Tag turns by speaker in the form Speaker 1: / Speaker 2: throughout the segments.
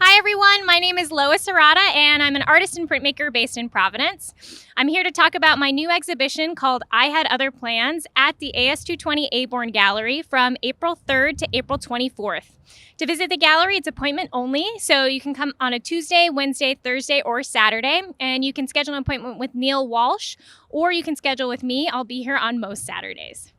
Speaker 1: Hi everyone, my name is Lois Harada and I'm an artist and printmaker based in Providence. I'm here to talk about my new exhibition called I Had Other Plans at the AS220 Aborn Gallery from April 3rd to April 24th. To visit the gallery, it's appointment only, so you can come on a Tuesday, Wednesday, Thursday, or Saturday, and you can schedule an appointment with Neil Walsh, or you can schedule with me. I'll be here on most Saturdays.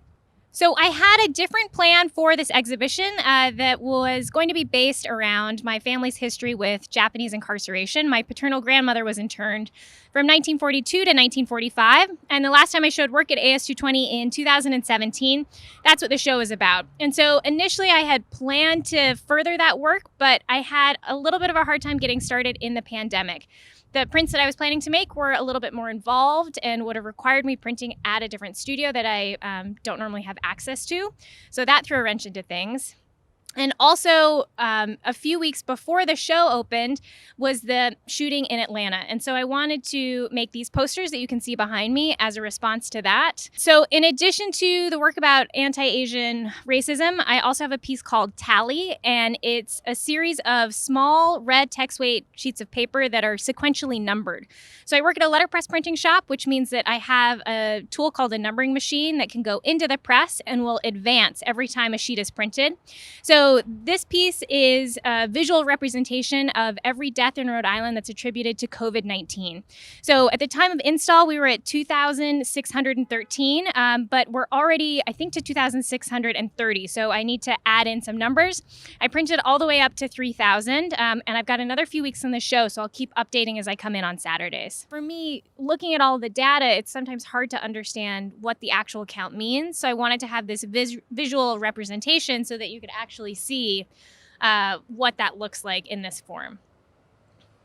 Speaker 1: So I had a different plan for this exhibition that was going to be based around my family's history with Japanese incarceration. My paternal grandmother was interned from 1942 to 1945, and the last time I showed work at AS220 in 2017, that's what the show is about. And so initially I had planned to further that work, but I had a little bit of a hard time getting started in the pandemic. The prints that I was planning to make were a little bit more involved and would have required me printing at a different studio that I don't normally have access to. So that threw a wrench into things. And also, a few weeks before the show opened was the shooting in Atlanta. And so I wanted to make these posters that you can see behind me as a response to that. So in addition to the work about anti-Asian racism, I also have a piece called Tally, and it's a series of small red text weight sheets of paper that are sequentially numbered. So I work at a letterpress printing shop, which means that I have a tool called a numbering machine that can go into the press and will advance every time a sheet is printed. So this piece is a visual representation of every death in Rhode Island that's attributed to COVID-19. So at the time of install, we were at 2,613, but we're already, I think, to 2,630. So I need to add in some numbers. I printed all the way up to 3,000, and I've got another few weeks in the show, so I'll keep updating as I come in on Saturdays. For me, looking at all the data, it's sometimes hard to understand what the actual count means. So I wanted to have this visual representation so that you could actually see what that looks like in this form.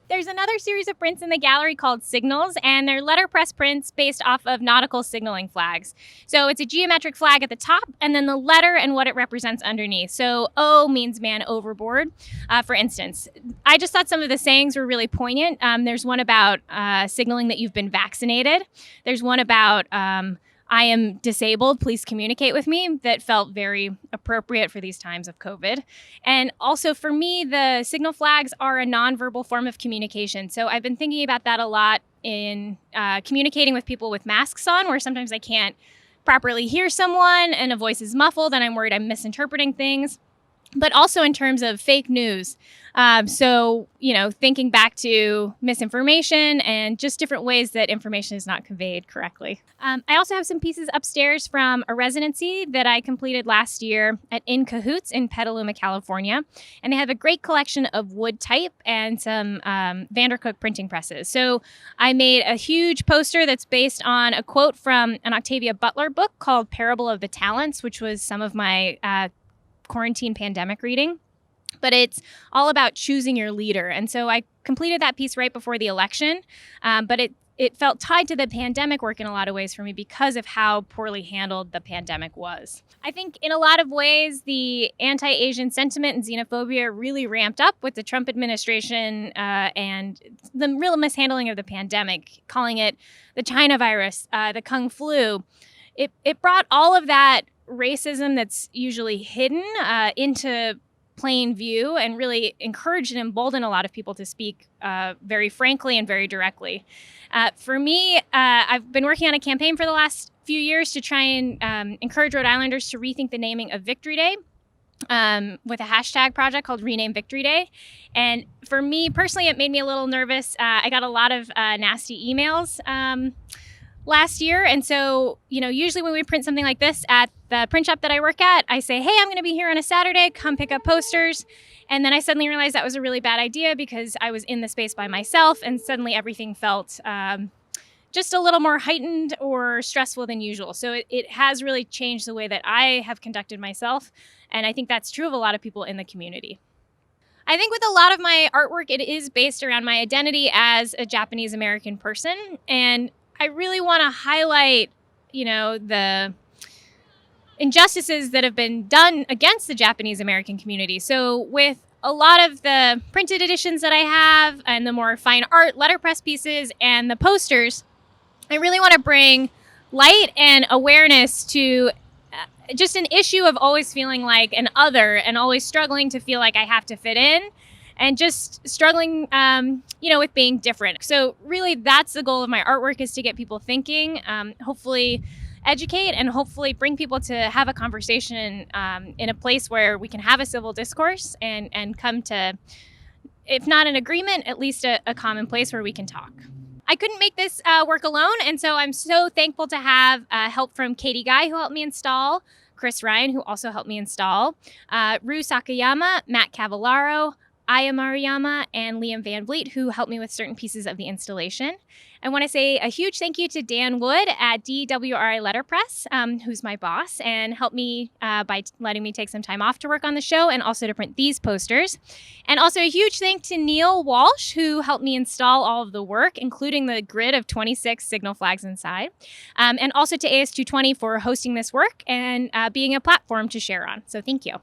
Speaker 1: There's another series of prints in the gallery called Signals, and they're letterpress prints based off of nautical signaling flags. So it's a geometric flag at the top, and then the letter and what it represents underneath. So O means man overboard, for instance. I just thought some of the sayings were really poignant. There's one about signaling that you've been vaccinated. There's one about I am disabled, please communicate with me, that felt very appropriate for these times of COVID. And also for me, the signal flags are a nonverbal form of communication. So I've been thinking about that a lot in communicating with people with masks on, where sometimes I can't properly hear someone and a voice is muffled and I'm worried I'm misinterpreting things. But also in terms of fake news. So, thinking back to misinformation and just different ways that information is not conveyed correctly. I also have some pieces upstairs from a residency that I completed last year at In Cahoots in Petaluma, California. And they have a great collection of wood type and some Vandercook printing presses. So I made a huge poster that's based on a quote from an Octavia Butler book called Parable of the Talents, which was some of my quarantine pandemic reading, but it's all about choosing your leader. And so I completed that piece right before the election, but it felt tied to the pandemic work in a lot of ways for me because of how poorly handled the pandemic was. I think in a lot of ways, the anti-Asian sentiment and xenophobia really ramped up with the Trump administration and the real mishandling of the pandemic, calling it the China virus, the Kung flu. It brought all of that racism that's usually hidden into plain view and really encouraged and emboldened a lot of people to speak very frankly and very directly. For me, I've been working on a campaign for the last few years to try and encourage Rhode Islanders to rethink the naming of Victory Day with a hashtag project called Rename Victory Day. And for me personally, it made me a little nervous. I got a lot of nasty emails last year. And so, usually when we print something like this at the print shop that I work at, I say, hey, I'm going to be here on a Saturday, come pick up posters. And then I suddenly realized that was a really bad idea because I was in the space by myself and suddenly everything felt just a little more heightened or stressful than usual. So it has really changed the way that I have conducted myself. And I think that's true of a lot of people in the community. I think with a lot of my artwork, it is based around my identity as a Japanese American person. And I really want to highlight, the injustices that have been done against the Japanese American community. So with a lot of the printed editions that I have and the more fine art letterpress pieces and the posters, I really want to bring light and awareness to just an issue of always feeling like an other and always struggling to feel like I have to fit in. and just struggling, with being different. So really, that's the goal of my artwork, is to get people thinking, hopefully educate, and hopefully bring people to have a conversation in a place where we can have a civil discourse and come to, if not an agreement, at least a common place where we can talk. I couldn't make this work alone, and so I'm so thankful to have help from Katie Guy, who helped me install, Chris Ryan, who also helped me install, Ru Sakayama, Matt Cavallaro, Aya Mariyama, and Liam Van Vliet, who helped me with certain pieces of the installation. I want to say a huge thank you to Dan Wood at DWRI Letterpress, who's my boss, and helped me by letting me take some time off to work on the show and also to print these posters. And also a huge thank to Neil Walsh, who helped me install all of the work, including the grid of 26 signal flags inside. And also to AS220 for hosting this work and being a platform to share on. So thank you.